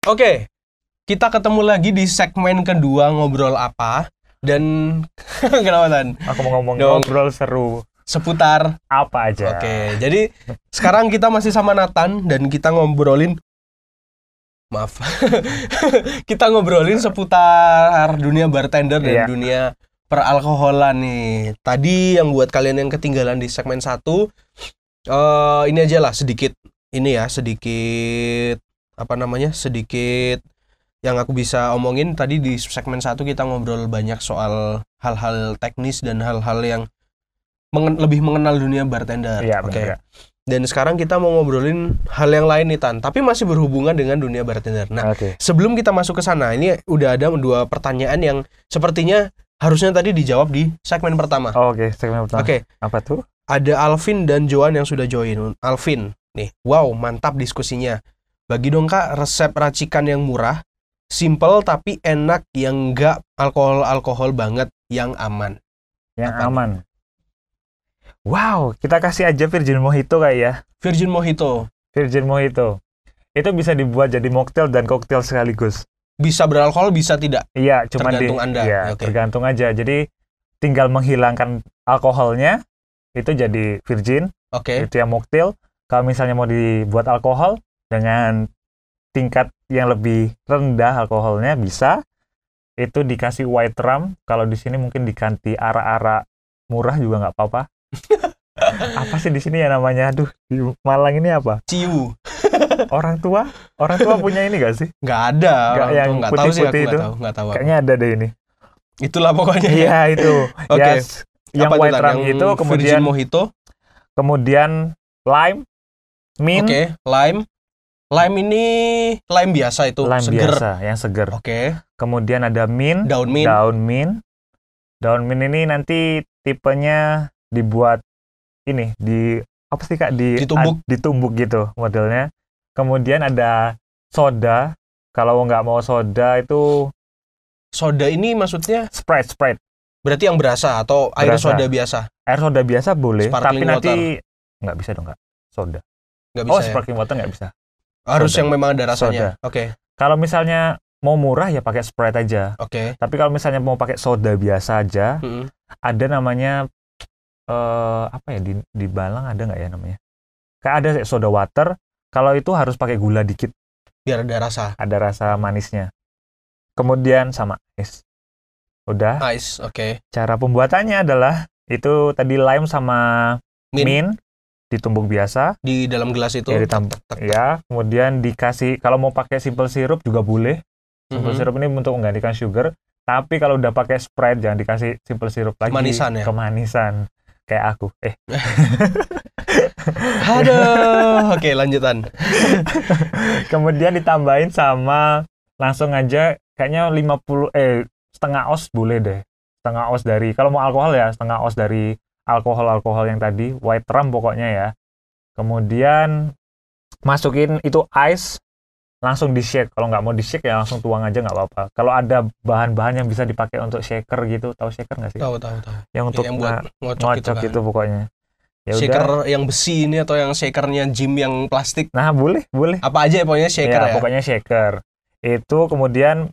Oke, kita ketemu lagi di segmen kedua ngobrol apa dan kenapa Tan? Aku mau ngomong Dong. ngobrol seru Seputar apa aja. Oke, jadi sekarang kita masih sama Nathan dan kita ngobrolin kita ngobrolin seputar dunia bartender dan dunia peralkoholan nih. Tadi yang buat kalian yang ketinggalan di segmen 1 ini aja lah sedikit sedikit yang aku bisa omongin. Tadi di segmen 1 kita ngobrol banyak soal hal-hal teknis dan hal-hal yang lebih mengenal dunia bartender. Iya, Oke. Dan sekarang kita mau ngobrolin hal yang lain nih Tan, tapi masih berhubungan dengan dunia bartender. Nah, sebelum kita masuk ke sana, ini udah ada 2 pertanyaan yang sepertinya harusnya tadi dijawab di segmen pertama. Oke, segmen pertama. Oke. Apa tuh? Ada Alvin dan Joan yang sudah join. Alvin, nih, wow, mantap diskusinya. Bagi dong Kak resep racikan yang murah, simple tapi enak, yang enggak alkohol banget, yang aman. Yang aman. Wow, kita kasih aja Virgin Mojito kayak ya. Virgin Mojito. Itu bisa dibuat jadi mocktail dan koktail sekaligus. Bisa beralkohol, bisa tidak? Iya, cuma tergantung Anda. Iya, tergantung aja. Jadi tinggal menghilangkan alkoholnya, itu jadi virgin. Itu yang mocktail. Kalau misalnya mau dibuat alkohol dengan tingkat yang lebih rendah alkoholnya, bisa. Itu dikasih white rum. Kalau di sini mungkin diganti arak-arak murah juga nggak apa-apa. Apa sih di sini ya namanya? Aduh, di Malang ini apa? Ciu. Orang tua punya ini gak sih? Nggak ada. Yang putih-putih itu. Nggak tahu. Kayaknya ada deh ini. Itulah pokoknya. Iya itu. Yang apa white rum itu, kemudian Virgin Mojito, kemudian lime, mint. Lime ini lime biasa itu, lime seger. Biasa, yang seger. Kemudian ada mint, daun mint. Daun mint ini nanti tipenya dibuat ini apa sih Kak, ditumbuk gitu modelnya. Kemudian ada soda. Kalau nggak mau soda itu soda ini maksudnya Sprite. Berarti yang berasa atau air soda biasa? Air soda biasa boleh, sparkling tapi nanti water. Nggak bisa dong Kak, soda. Nggak bisa. Sparkling water nggak bisa. Harus soda. Yang memang ada rasanya. Kalau misalnya mau murah ya pakai Sprite aja. Tapi kalau misalnya mau pakai soda biasa aja, ada namanya apa ya, di Balang ada nggak ya namanya? Kayak ada soda water. Kalau itu harus pakai gula dikit. Biar ada rasa. Ada rasa manisnya. Kemudian sama es. Udah. Ice, Cara pembuatannya adalah itu tadi lime sama mint ditumbuk biasa di dalam gelas itu. Ya, kemudian dikasih, kalau mau pakai simple syrup juga boleh. Simple syrup ini untuk menggantikan sugar. Tapi kalau udah pakai Sprite jangan dikasih simple syrup lagi. Kemanisan. Kayak aku. Aduh. Lanjutan. Kemudian ditambahin sama langsung aja kayaknya 50 setengah oz boleh deh. Setengah oz dari, kalau mau alkohol ya, setengah oz dari alkohol yang tadi, white rum pokoknya ya. Kemudian masukin itu ice, langsung di shake. Kalau nggak mau di shake ya langsung tuang aja, nggak apa-apa. Kalau ada bahan-bahan yang bisa dipakai untuk shaker gitu, tahu shaker nggak sih? Tahu. Yang untuk ngocok itu pokoknya. Ya shaker yang besi ini atau yang shakernya gym yang plastik? Nah boleh. Apa aja ya pokoknya shaker ya? Pokoknya shaker. Itu kemudian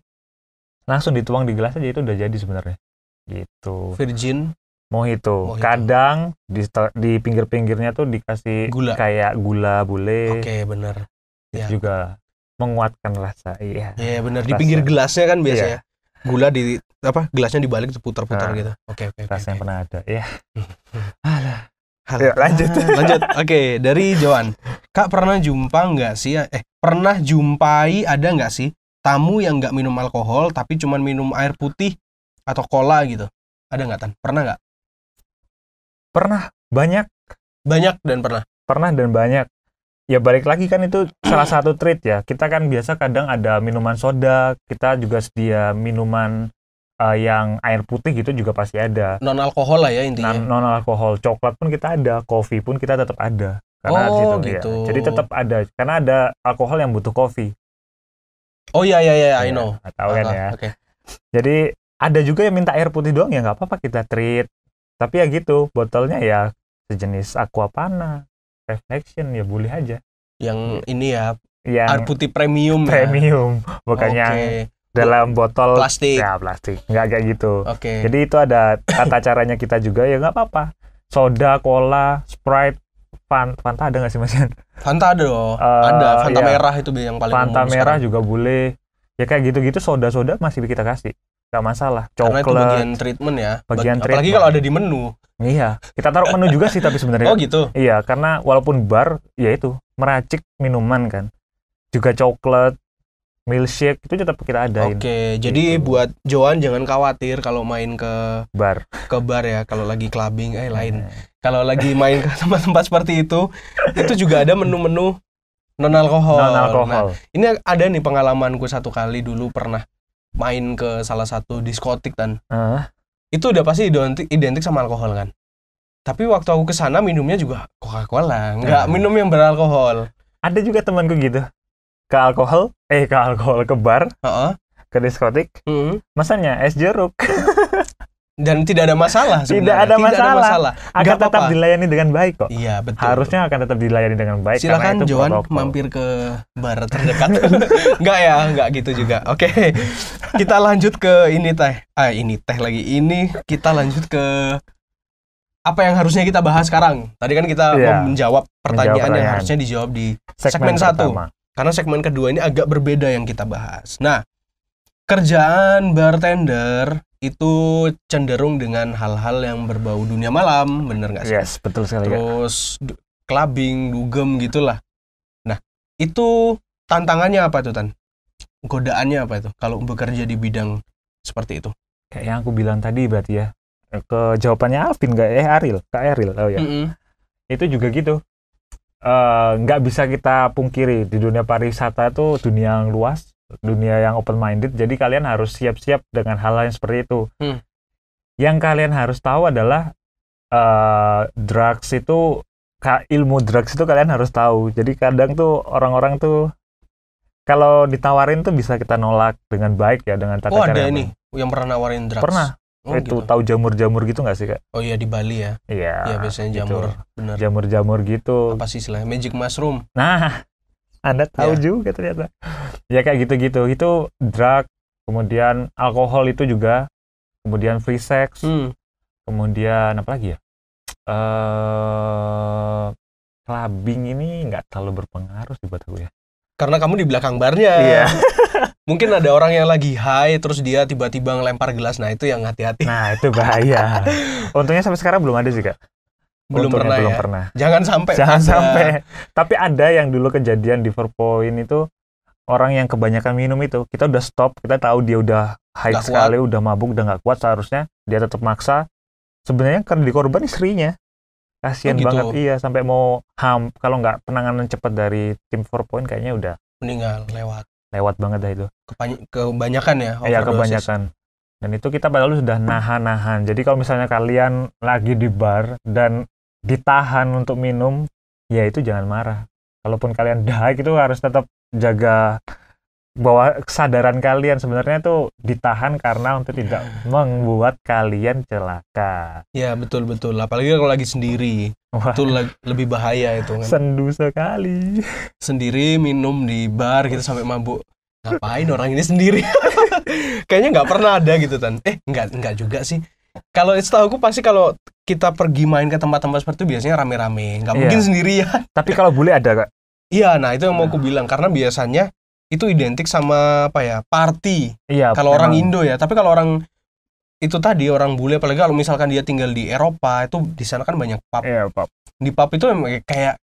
langsung dituang di gelas aja, itu udah jadi sebenarnya. Gitu. Virgin Mojito. Kadang di pinggir-pinggirnya tuh dikasih gula. Kayak gula boleh. Bener. Juga menguatkan rasa. Iya bener. Di pinggir gelasnya kan biasanya. Gula di gelasnya dibalik putar-putar gitu. Rasanya pernah ada. Ya. Lanjut. Dari Joan. Kak pernah jumpai ada nggak sih tamu yang nggak minum alkohol tapi cuman minum air putih atau cola gitu? Ada nggak Tan? Pernah nggak? Pernah, banyak dan banyak. Ya balik lagi kan itu salah satu treat ya. Kita kan biasa kadang ada minuman soda, kita juga sedia minuman yang air putih gitu juga pasti ada. Non alkohol lah ya intinya. Non alkohol, coklat pun kita ada, kopi pun kita tetap ada. Karena gitu. Ya. Jadi tetap ada, karena ada alkohol yang butuh kopi. I know. Tahu kan ya. Jadi ada juga yang minta air putih doang, ya nggak apa-apa kita treat. Tapi ya gitu, botolnya ya sejenis Aquapana, Reflection, ya boleh aja. Yang ini ya, yang Air putih premium. premium, bukan Oke. yang dalam botol Plastik. Ya, plastik. Nggak kayak gitu. Oke. Jadi itu ada tata caranya kita juga, ya nggak apa-apa. Soda, cola, Sprite, Fanta ada nggak sih Mas Yan? Fanta ada dong. Ada Fanta Iya. merah itu yang paling Fanta umum merah sekarang. juga boleh. Ya kayak gitu-gitu, soda-soda masih kita kasih. Nggak masalah. Karena itu Coklat. bagian treatment ya. Bagian Apalagi treatment. kalau ada di menu. Iya. Kita taruh menu juga sih tapi sebenarnya. Oh gitu. Iya, karena walaupun bar, ya itu meracik minuman kan. Juga coklat, milkshake itu tetap kita adain. Oke, jadi Gitu. buat Joan jangan khawatir kalau main ke Bar. bar ya, kalau lagi clubbing lain. Kalau lagi main ke tempat-tempat seperti itu juga ada menu-menu non alkohol. Non-alkohol. Ini ada nih pengalamanku satu kali dulu pernah main ke salah satu diskotik dan itu udah pasti identik sama alkohol kan. Tapi waktu aku ke sana minumnya juga Coca-Cola, nggak minum yang beralkohol. Ada juga temanku gitu. Ke bar, Heeh. ke diskotik, Mm. masanya es jeruk. Dan tidak ada masalah Tidak sebenarnya. ada masalah. Akan Nggak tetap apa-apa. dilayani dengan baik kok. Iya, betul. Harusnya akan tetap dilayani dengan baik. karena Silakan itu Joan protokol. mampir ke bar terdekat. Enggak gitu juga. Oke. Kita lanjut ke ini teh lagi. Ini kita lanjut ke apa yang harusnya kita bahas sekarang. Tadi kan kita Iya. menjawab pertanyaan yang pertanyaan. harusnya dijawab di segmen 1. pertama. Karena segmen kedua ini agak berbeda yang kita bahas. Nah, kerjaan bartender itu cenderung dengan hal-hal yang berbau dunia malam, bener nggak sih? Yes, betul sekali. Kak. Terus clubbing, dugem gitulah. Nah, itu tantangannya apa tuh, Tan? Godaannya apa itu kalau bekerja di bidang seperti itu? Kayak yang aku bilang tadi berarti ya. Ke jawabannya Alvin Kak Eril. Oh ya. Mm-mm. Itu juga gitu. Nggak bisa kita pungkiri di dunia pariwisata itu dunia yang luas, dunia yang open minded. Jadi kalian harus siap-siap dengan hal yang seperti itu. Yang kalian harus tahu adalah drugs itu, ilmu drugs itu kalian harus tahu. Jadi kadang tuh orang-orang tuh kalau ditawarin tuh bisa kita nolak dengan baik ya, dengan tata Oh, cara ada yang ini yang pernah nawarin drugs. Pernah. Oh, itu gitu. tahu jamur-jamur gitu nggak sih Kak? Oh iya, di Bali ya. Iya. Iya, biasanya gitu. jamur. Bener. Jamur-jamur gitu. Apa sih istilahnya? Magic mushroom. Nah, Anda tahu Ya. juga ternyata. Ya kayak gitu-gitu. Itu drug, kemudian alkohol itu juga, kemudian free sex, kemudian apa lagi ya? Clubbing ini nggak terlalu berpengaruh sih buat aku ya. Karena kamu di belakang barnya. Iya. Mungkin ada orang yang lagi high terus dia tiba-tiba ngelempar gelas. Nah, itu yang hati-hati. Nah, itu bahaya. Untungnya sampai sekarang belum ada sih, Kak. Belum Untungnya pernah belum ya? pernah. Jangan sampai. Jangan ada. sampai. Tapi ada yang dulu kejadian di 4 Point itu, orang yang kebanyakan minum itu, kita udah stop, kita tahu dia udah high Nggak sekali, udah mabuk, udah nggak kuat, seharusnya dia tetap maksa. Sebenarnya kan di korban istrinya. Kasian Oh, gitu. banget, iya, sampai mau kalau nggak penanganan cepat dari tim 4 Point kayaknya udah Meninggal lewat banget dah itu. Kebanyakan ya. Iya, overdosis. kebanyakan. Dan itu kita padahal sudah nahan-nahan. Jadi kalau misalnya kalian lagi di bar dan ditahan untuk minum, ya itu jangan marah. Kalaupun kalian high itu harus tetap jaga bahwa kesadaran kalian sebenarnya itu ditahan karena untuk tidak membuat kalian celaka. Ya, betul. Apalagi kalau lagi sendiri. Wah, Itu lebih bahaya itu kan. sendu sekali. Sendiri minum di bar gitu sampai mabuk. Ngapain orang ini sendiri? Kayaknya nggak pernah ada gitu, Tan. Nggak juga sih. Kalau setahu aku pasti kalau kita pergi main ke tempat-tempat seperti itu biasanya rame-rame. Nggak mungkin Iya. sendirian. Tapi kalau boleh ada, Kak. Iya, nah itu yang mau aku bilang. Karena biasanya itu identik sama apa ya, party. Iya, Kalau orang memang. Indo ya. Tapi kalau orang itu tadi orang bule, apalagi kalau misalkan dia tinggal di Eropa, itu di sana kan banyak pub. Iya, Pak. Di pub itu memang kayak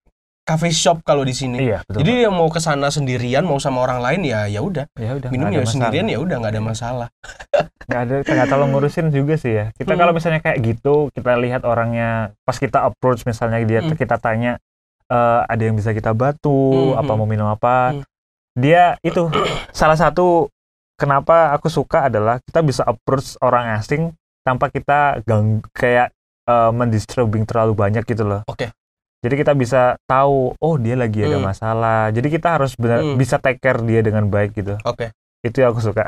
cafe shop kalau di sini. Iya, betul. Jadi yang mau ke sana sendirian, mau sama orang lain ya udah. ya udah, Minum nggak ya ada sendirian masalah. ya udah, nggak ada masalah. nggak terlalu ngurusin juga sih ya. Kita kalau misalnya kayak gitu, kita lihat orangnya, pas kita approach misalnya dia, kita tanya, ada yang bisa kita bantu, apa mau minum apa. Dia itu salah satu kenapa aku suka adalah kita bisa approach orang asing tanpa kita kayak mendisturbing terlalu banyak gitu loh. Oke. Jadi kita bisa tahu, oh dia lagi ada masalah. Jadi kita harus benar bisa take care dia dengan baik gitu. Oke. Itu yang aku suka.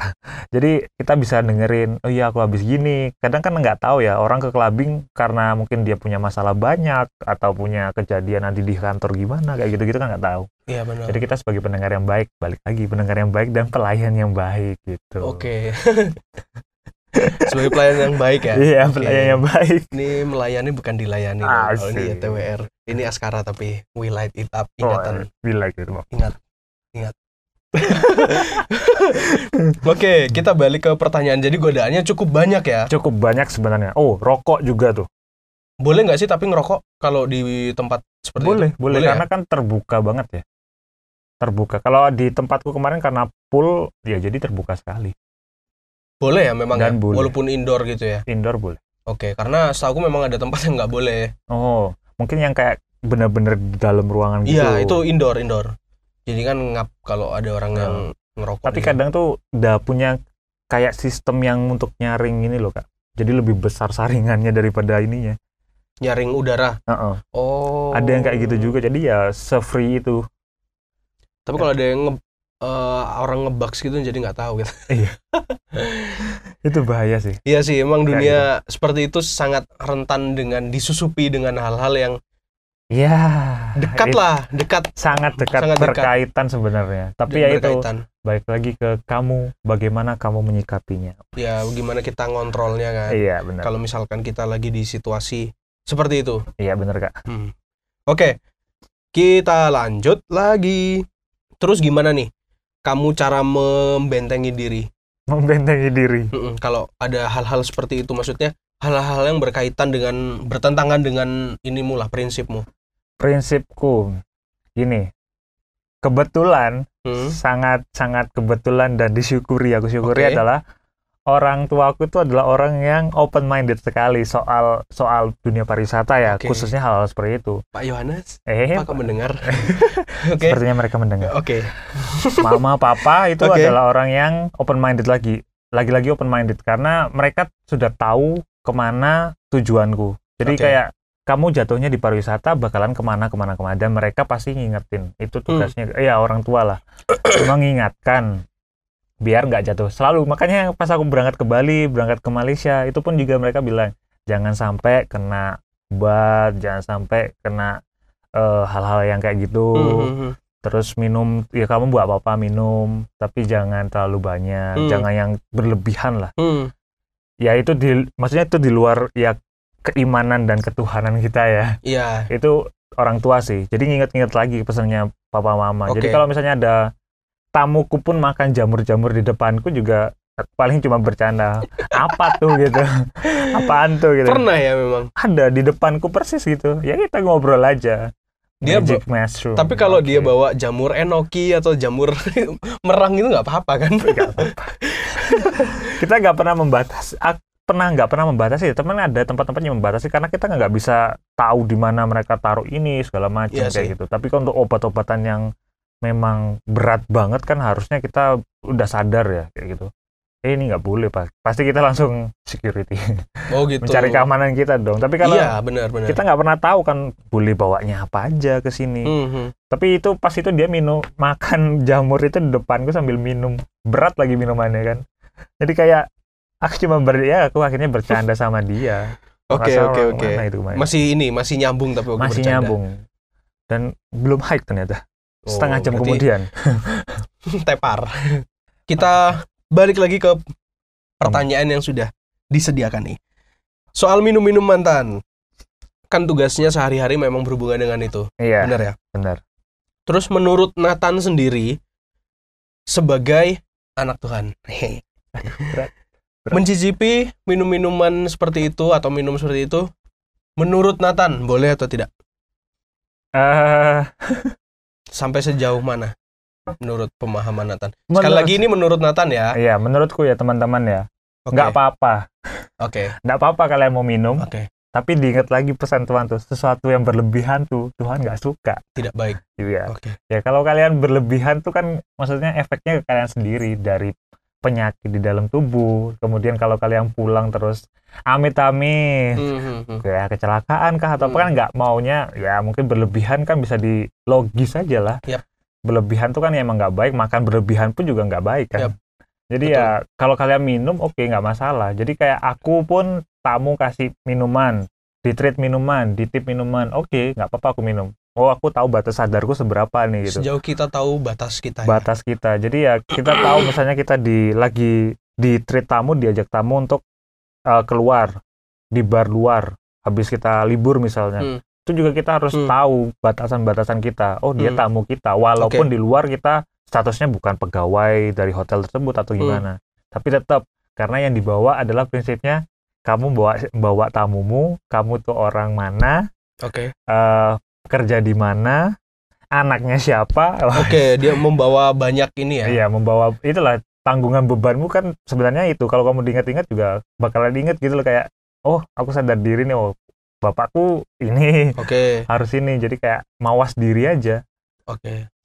Jadi kita bisa dengerin, oh iya aku habis gini. Kadang kan nggak tahu ya, orang ke clubbing karena mungkin dia punya masalah banyak atau punya kejadian nanti di kantor gimana, kayak gitu-gitu kan nggak tahu. Iya benar. Jadi kita sebagai pendengar yang baik, balik lagi pendengar yang baik dan pelayan yang baik gitu. Oke. Sebagai pelayan yang baik ya. Iya, Oke. pelayan yang baik. Ini melayani bukan dilayani. Asik. Kalau ini ya TWR. Ini Askara tapi we light it up. Ingatan. Bila gitu. Ingat. Oke, kita balik ke pertanyaan. Jadi godaannya cukup banyak ya. Cukup banyak sebenarnya. Oh, rokok juga tuh. Boleh nggak sih tapi ngerokok kalau di tempat seperti itu? Boleh karena kan terbuka banget ya. Terbuka. Kalau di tempatku kemarin karena pool, ya jadi terbuka sekali. Boleh ya memang Dan ya? boleh. Walaupun indoor gitu ya? Indoor boleh. Oke, karena setahu aku memang ada tempat yang nggak boleh. Oh, mungkin yang kayak bener-bener di dalam ruangan gitu. Iya, itu indoor. Jadi kan ngap kalau ada orang yang ngerokok. Tapi kadang tuh udah punya kayak sistem yang untuk nyaring ini loh, Kak. Jadi lebih besar saringannya daripada ininya. Nyaring udara. Oh. Ada yang kayak gitu juga. Jadi ya se-free itu. Tapi kalau ada yang orang ngebaks gitu jadi nggak tahu gitu. Iya. Itu bahaya sih. Iya sih, emang Kayak dunia seperti itu sangat rentan dengan disusupi dengan hal-hal yang Ya, dekat lah, dekat. Sangat dekat, Sangat dekat. berkaitan sebenarnya. Tapi ya itu Berkaitan. balik lagi ke kamu, bagaimana kamu menyikapinya. Ya, gimana kita ngontrolnya kan. Iya, benar. Kalau misalkan kita lagi di situasi seperti itu. Iya, benar, Kak. Oke, kita lanjut lagi. Terus gimana nih? Kamu cara membentengi diri? Membentengi diri. Kalau ada hal-hal seperti itu, maksudnya hal-hal yang berkaitan dengan, bertentangan dengan inimu lah, prinsipmu. Prinsipku gini, kebetulan sangat kebetulan dan disyukuri, aku syukuri Oke. adalah orang tuaku itu adalah orang yang open minded sekali soal dunia pariwisata ya, Oke. khususnya hal-hal seperti itu. Pak Yohanes, apakah mendengar? Oke. Sepertinya mereka mendengar. Oke. Mama, papa itu Oke. adalah orang yang open minded lagi-lagi open minded karena mereka sudah tahu kemana tujuanku. Jadi Oke. kayak kamu jatuhnya di pariwisata bakalan kemana dan mereka pasti ngingetin. Itu tugasnya ya orang tua lah. Mengingatkan biar nggak jatuh selalu. Makanya pas aku berangkat ke Bali, berangkat ke Malaysia, itu pun juga mereka bilang jangan sampai kena obat, jangan sampai kena hal-hal yang kayak gitu. Terus minum, ya kamu buat apa-apa minum, tapi jangan terlalu banyak, jangan yang berlebihan lah. Ya itu maksudnya itu di luar ya keimanan dan ketuhanan kita ya. Iya. Itu orang tua sih. Jadi nginget-nginget lagi pesannya papa mama. Oke. Jadi kalau misalnya ada tamuku pun makan jamur-jamur di depanku juga paling cuma bercanda. Apa tuh gitu? Apaan tuh gitu? Pernah ya memang. Ada di depanku persis gitu. Ya kita ngobrol aja. Dia Magic mushroom. Tapi kalau Oke. dia bawa jamur enoki atau jamur merang itu nggak apa-apa kan? Nggak apa-apa. Kita nggak pernah membatasi ya, teman ada tempat-tempat yang membatasi karena kita nggak bisa tahu di mana mereka taruh ini segala macam Iya kayak sih. gitu. Tapi kalau untuk obat-obatan yang memang berat banget kan harusnya kita udah sadar ya kayak gitu. Ini nggak boleh Pak. Pasti kita langsung security Oh gitu. mencari keamanan kita dong. Tapi kalau Iya, benar-benar. kita nggak pernah tahu kan boleh bawanya apa aja ke sini. Tapi itu pas itu dia makan jamur itu di depanku sambil minum. Berat lagi minumannya kan. Jadi kayak aku cuma aku akhirnya bercanda sama dia. Oke. Mana itu kemarin? Masih nyambung tapi waktu Masih bercanda. nyambung. Dan belum hike ternyata. Oh, Setengah jam berarti kemudian. Tepar. Kita balik lagi ke pertanyaan yang sudah disediakan nih. Soal minum-minum mantan. Kan tugasnya sehari-hari memang berhubungan dengan itu. Iya. Benar ya? Benar. Terus menurut Nathan sendiri sebagai anak Tuhan, Berat. mencicipi minum-minuman seperti itu atau minum seperti itu, menurut Nathan boleh atau tidak? Sampai sejauh mana menurut pemahaman Nathan? Sekali lagi ini menurut Nathan ya. Iya, menurutku ya teman-teman ya. Oke. Nggak apa-apa. Oke. Nggak apa-apa kalian mau minum. Oke. Tapi diingat lagi pesan Tuhan tuh, sesuatu yang berlebihan tuh Tuhan nggak suka. Tidak baik. Iya. Oke. Ya kalau kalian berlebihan tuh kan maksudnya efeknya ke kalian sendiri dari penyakit di dalam tubuh. Kemudian kalau kalian pulang terus amit-amit kayak kecelakaan kah atau apa kan nggak maunya ya mungkin berlebihan kan bisa di logis aja lah. Yap. Berlebihan tuh kan emang nggak baik, makan berlebihan pun juga nggak baik kan. Yap. Jadi ya kalau kalian minum oke, nggak masalah. Jadi kayak aku pun tamu kasih minuman, di-treat minuman, ditip minuman, oke, nggak apa-apa aku minum. Oh, aku tahu batas sadarku seberapa nih gitu. Sejauh kita tahu batas kita. Batas kita. Jadi ya kita tahu misalnya kita lagi di-treat tamu, diajak tamu untuk keluar di bar luar, habis kita libur misalnya. Itu juga kita harus tahu batasan-batasan kita. Oh, dia tamu kita, walaupun di luar kita statusnya bukan pegawai dari hotel tersebut atau gimana. Tapi tetap, karena yang dibawa adalah prinsipnya kamu bawa tamumu, kamu tuh orang mana, kerja di mana, anaknya siapa. Dia membawa banyak ini ya. Iya, membawa, itulah tanggungan bebanmu kan sebenarnya itu. Kalau kamu diingat-ingat juga bakalan diingat gitu loh, kayak, oh aku sadar diri nih, oh bapakku ini, harus ini. Jadi kayak mawas diri aja.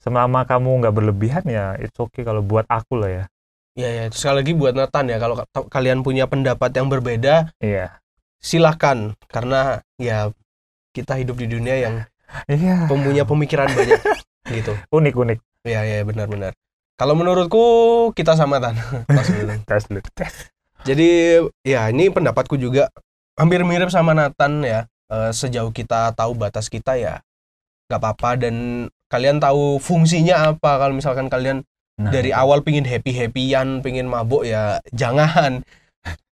Selama kamu nggak berlebihan ya it's okay kalau buat aku lah ya. Iya, itu sekali lagi buat Nathan ya, kalau kalian punya pendapat yang berbeda, silahkan, karena ya kita hidup di dunia yang punya pemikiran banyak gitu. Unik. Iya, benar-benar. Kalau menurutku kita sama Tan. Tes dulu. Jadi ya ini pendapatku juga hampir mirip sama Nathan ya. Sejauh kita tahu batas kita ya nggak apa-apa, dan kalian tahu fungsinya apa. Kalau misalkan kalian dari awal pingin happy-happyan, pingin mabuk, ya jangan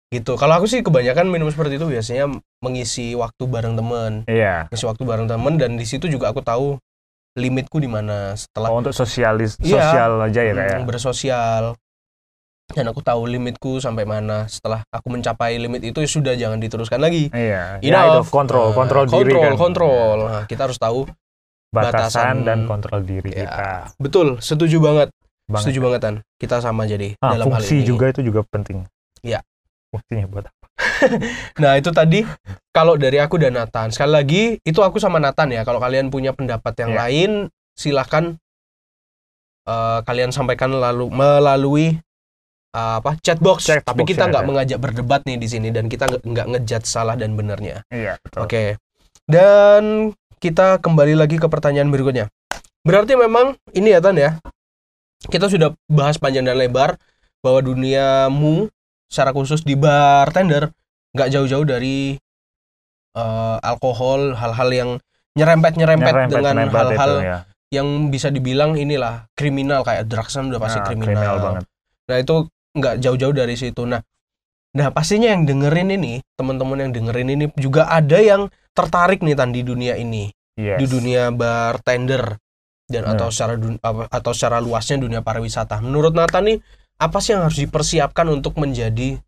gitu. Kalau aku sih kebanyakan minum seperti itu biasanya mengisi waktu bareng temen. Mengisi waktu bareng temen, dan di situ juga aku tahu limitku di mana setelah untuk sosial aja ya kayak bersosial. Dan aku tahu limitku sampai mana. Setelah aku mencapai limit itu, sudah jangan diteruskan lagi. Itu kontrol diri kan. Nah, kita harus tahu batasan dan kontrol diri kita. Betul, setuju banget. Setuju banget Tan. Kita sama jadi dalam hal ini. Fungsi juga itu juga penting. Iya. Fungsinya buat apa? Nah, itu tadi kalau dari aku dan Nathan. Sekali lagi, itu aku sama Nathan ya. Kalau kalian punya pendapat yang lain, silakan kalian sampaikan melalui chatbox. Tapi kita nggak mengajak berdebat nih di sini, dan kita nggak ngejudge salah dan benernya. Iya, betul. Dan kita kembali lagi ke pertanyaan berikutnya. Berarti memang ini ya Tan ya, kita sudah bahas panjang dan lebar bahwa duniamu secara khusus di bartender nggak jauh-jauh dari alkohol, hal-hal yang nyerempet dengan hal-hal yang bisa dibilang inilah kriminal, kayak drugs kan udah pasti kriminal banget. Nah itu nggak jauh-jauh dari situ. Nah pastinya yang dengerin ini, teman-teman yang dengerin ini juga ada yang tertarik nih Tan di dunia ini, di dunia bartender dan atau secara luasnya dunia pariwisata. Menurut Nathan nih, apa sih yang harus dipersiapkan untuk menjadi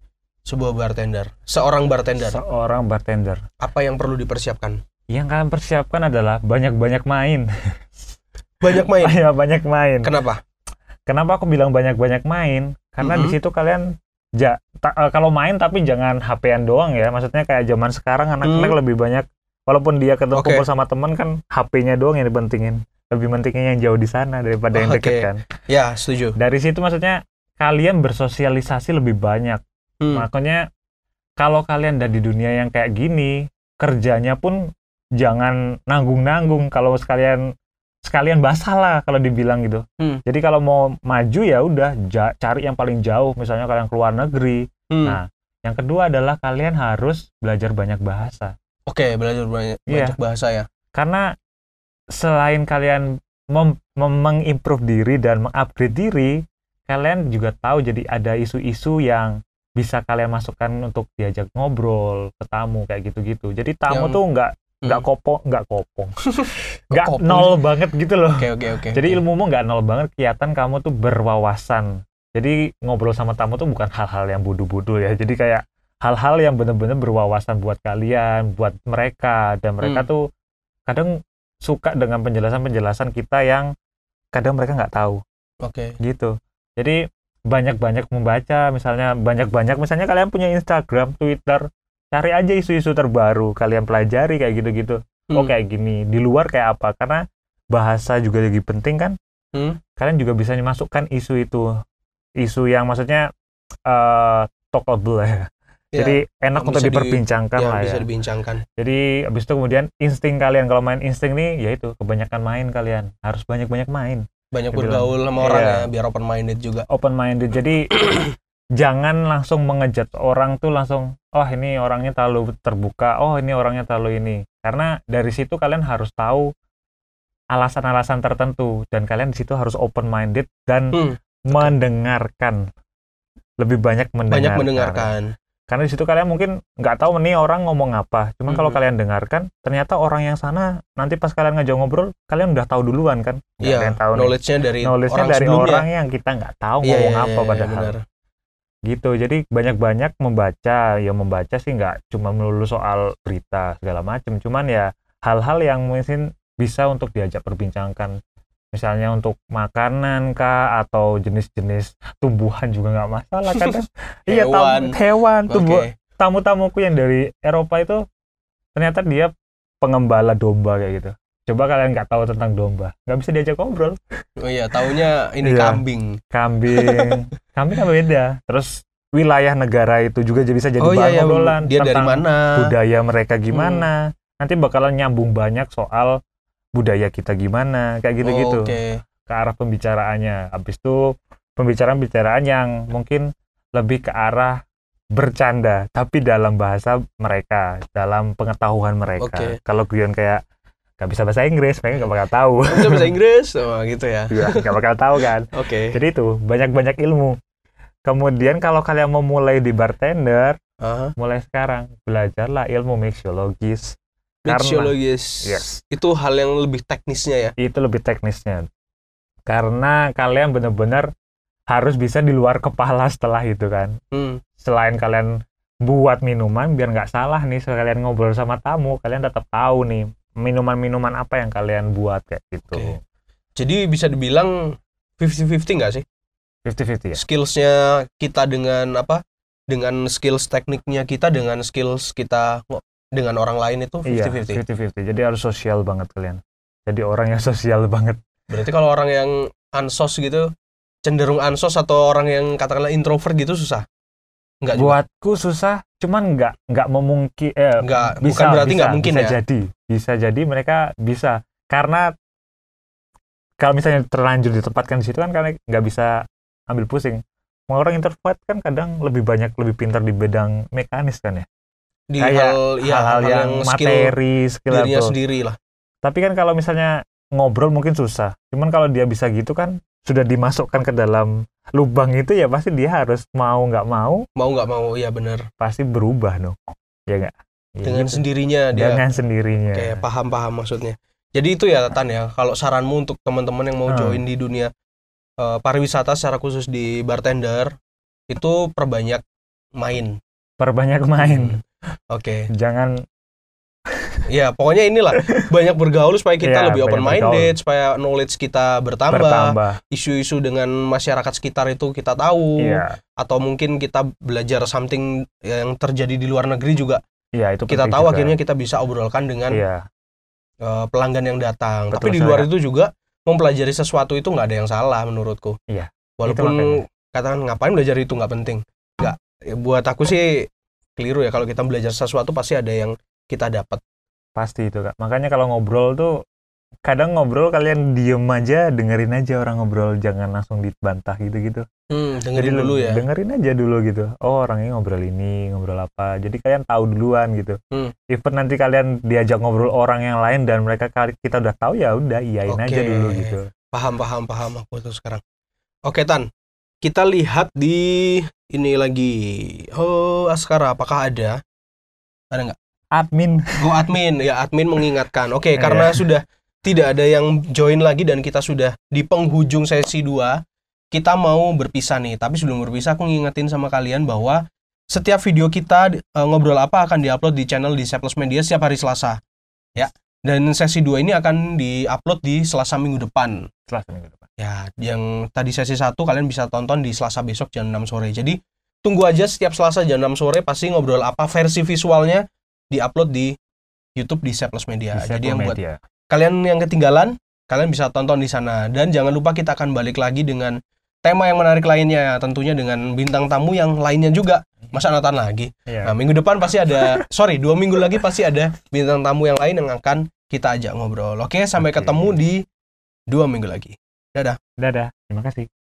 sebuah bartender? Seorang bartender. Apa yang perlu dipersiapkan? Yang kalian persiapkan adalah banyak-banyak main. Banyak main. Banyak main. Kenapa? Kenapa aku bilang banyak-banyak main? Karena di situ kalian kalau main tapi jangan HP-an doang ya. Maksudnya kayak zaman sekarang anak-anak lebih banyak, walaupun dia ketemu kumpul sama teman kan HP-nya doang yang dipentingin. Lebih pentingnya yang jauh di sana daripada yang deket kan. Ya, setuju. Dari situ maksudnya kalian bersosialisasi lebih banyak. Makanya kalau kalian udah di dunia yang kayak gini, kerjanya pun jangan nanggung-nanggung. Kalau sekalian basah lah kalau dibilang gitu. Jadi kalau mau maju ya udah cari yang paling jauh, misalnya kalian keluar negeri. Nah, yang kedua adalah kalian harus belajar banyak bahasa. Belajar banyak bahasa ya. Karena selain kalian mengimprove diri dan mengupgrade diri, kalian juga tahu jadi ada isu-isu yang bisa kalian masukkan untuk diajak ngobrol ke tamu kayak gitu-gitu. Jadi tamu tuh nggak kopong, nggak nol banget gitu loh. Jadi ilmumu nggak nol banget, kelihatan kamu tuh berwawasan. Jadi ngobrol sama tamu tuh bukan hal-hal yang bodoh-bodoh ya. Jadi kayak hal-hal yang benar-benar berwawasan buat kalian, buat mereka, dan mereka tuh kadang suka dengan penjelasan-penjelasan kita yang kadang mereka nggak tahu. Gitu. Jadi banyak-banyak membaca, misalnya misalnya kalian punya Instagram, Twitter, cari aja isu-isu terbaru, kalian pelajari kayak gitu-gitu. Kayak gini, di luar kayak apa, karena bahasa juga lagi penting kan. Kalian juga bisa masukkan isu itu, isu yang maksudnya talkable ya. Jadi enak untuk diperbincangkan lah ya. Bisa dibincangkan. Jadi abis itu kemudian insting kalian, kalau main insting nih, yaitu kebanyakan main kalian, harus banyak-banyak main. Banyak Dia bilang, bergaul sama orang iya. ya, biar open minded juga. Open minded. Jadi jangan langsung mengejudge orang tuh langsung, oh ini orangnya terlalu terbuka, oh ini orangnya terlalu ini. Karena dari situ kalian harus tahu alasan-alasan tertentu dan kalian di situ harus open minded dan mendengarkan. Lebih banyak mendengarkan. Banyak mendengarkan. Karena di situ kalian mungkin nggak tahu nih orang ngomong apa. Cuman kalau kalian dengarkan, ternyata orang yang sana nanti pas kalian ngajak ngobrol, kalian udah tahu duluan kan? Iya, tahu knowledge-nya dari knowledge-nya orang orang yang kita nggak tahu Iya, ngomong iya, apa iya, padahal. benar. Gitu. Jadi banyak-banyak membaca. Ya membaca sih nggak cuma melulu soal berita segala macam. Cuman ya hal-hal yang mungkin bisa untuk diajak perbincangkan. Misalnya untuk makanan kah atau jenis-jenis tumbuhan juga nggak masalah kadang. Iya, hewan, tumbuh. Tamu-tamuku yang dari Eropa itu ternyata dia pengembala domba kayak gitu. Coba kalian nggak tahu tentang domba, nggak bisa diajak ngobrol. Oh iya, taunya ini kambing. Kambing kan beda. Terus wilayah negara itu juga bisa jadi bahan obrolan. Dia dari mana? Budaya mereka gimana? Nanti bakalan nyambung banyak soal budaya kita gimana, kayak gitu-gitu. Ke arah pembicaraannya. Habis itu pembicaraan yang mungkin lebih ke arah bercanda, tapi dalam bahasa mereka, dalam pengetahuan mereka. Kalau guyon kayak gak bisa bahasa Inggris, mereka gak bakal tahu. Bisa bahasa Inggris? Oh gitu ya. Gak bakal tahu kan. Jadi itu, banyak-banyak ilmu. Kemudian kalau kalian mau mulai di bartender, mulai sekarang, belajarlah ilmu mixologis. Mixologis. Itu hal yang lebih teknisnya ya? Itu lebih teknisnya. Karena kalian benar-benar harus bisa di luar kepala setelah itu kan. Selain kalian buat minuman, biar nggak salah nih, sekalian ngobrol sama tamu, kalian tetap tahu nih, minuman-minuman apa yang kalian buat kayak gitu. Jadi bisa dibilang 50-50 nggak sih? 50-50 ya? Skillsnya kita dengan apa? Dengan skills tekniknya kita, dengan skills kita dengan orang lain itu 50-50? Iya, 50-50. Jadi harus sosial banget kalian. Jadi orang yang sosial banget. Berarti kalau orang yang ansos gitu, cenderung ansos atau orang yang katakanlah introvert gitu susah? Enggak juga? Buatku susah, cuman nggak memungkin. Bukan berarti nggak mungkin bisa ya? Bisa jadi mereka bisa. Karena kalau misalnya terlanjur ditempatkan di situ kan karena nggak bisa ambil pusing. Orang introvert kan kadang lebih pintar di bidang mekanis kan ya. Di kayak hal-hal yang materi, skill dirinya sendiri lah. Tapi kan kalau misalnya ngobrol mungkin susah. Cuman kalau dia bisa gitu kan sudah dimasukkan ke dalam lubang itu ya pasti dia harus mau nggak mau. Iya benar. Pasti berubah dong. Ya nggak? Dengan sendirinya dia. Dengan sendirinya. Kayak paham maksudnya. Jadi itu ya Tan ya. Kalau saranmu untuk teman-teman yang mau join di dunia pariwisata secara khusus di bartender itu perbanyak main. Jangan. Ya pokoknya inilah banyak bergaul supaya kita lebih open minded, supaya knowledge kita bertambah. Isu-isu dengan masyarakat sekitar itu kita tahu. Atau mungkin kita belajar something yang terjadi di luar negeri juga. Itu kita tahu juga. Akhirnya kita bisa obrolkan dengan pelanggan yang datang. Tapi di luar itu juga mempelajari sesuatu itu nggak ada yang salah menurutku. Walaupun katakan ngapain belajar itu nggak penting. Nggak. Buat aku sih keliru ya, kalau kita belajar sesuatu pasti ada yang kita dapat. Pasti itu Kak. Makanya kalau ngobrol tuh kadang ngobrol kalian diem aja, dengerin aja orang ngobrol, jangan langsung dibantah gitu-gitu. Dengerin dulu ya. Dengerin aja dulu gitu. Oh, orangnya ngobrol ini, ngobrol apa. Jadi kalian tahu duluan gitu. Even nanti kalian diajak ngobrol orang yang lain dan kita udah tahu ya udah iyain aja dulu gitu. Paham aku tuh sekarang. Oke Tan, kita lihat di ini lagi. Oh, Askara, apakah ada? Ada nggak? Admin. Admin. Ya, admin mengingatkan. Oke, karena sudah tidak ada yang join lagi dan kita sudah di penghujung sesi 2, kita mau berpisah nih. Tapi sebelum berpisah, aku ngingetin sama kalian bahwa setiap video kita ngobrol apa akan diupload di channel di Seplos Media setiap hari Selasa. Ya. Dan sesi 2 ini akan diupload di Selasa minggu depan. Ya, yang tadi sesi 1 kalian bisa tonton di Selasa besok jam 6 sore. Jadi, tunggu aja setiap Selasa jam 6 sore pasti ngobrol apa, versi visualnya di-upload di YouTube di Seplos Media. Jadi yang buat kalian yang ketinggalan, kalian bisa tonton di sana. Dan jangan lupa kita akan balik lagi dengan tema yang menarik lainnya, tentunya dengan bintang tamu yang lainnya juga. Masa Nathan lagi? Nah, minggu depan pasti ada, 2 minggu lagi pasti ada bintang tamu yang lain yang akan kita ajak ngobrol. Oke, sampai ketemu di 2 minggu lagi. Dadah. Dadah. Terima kasih.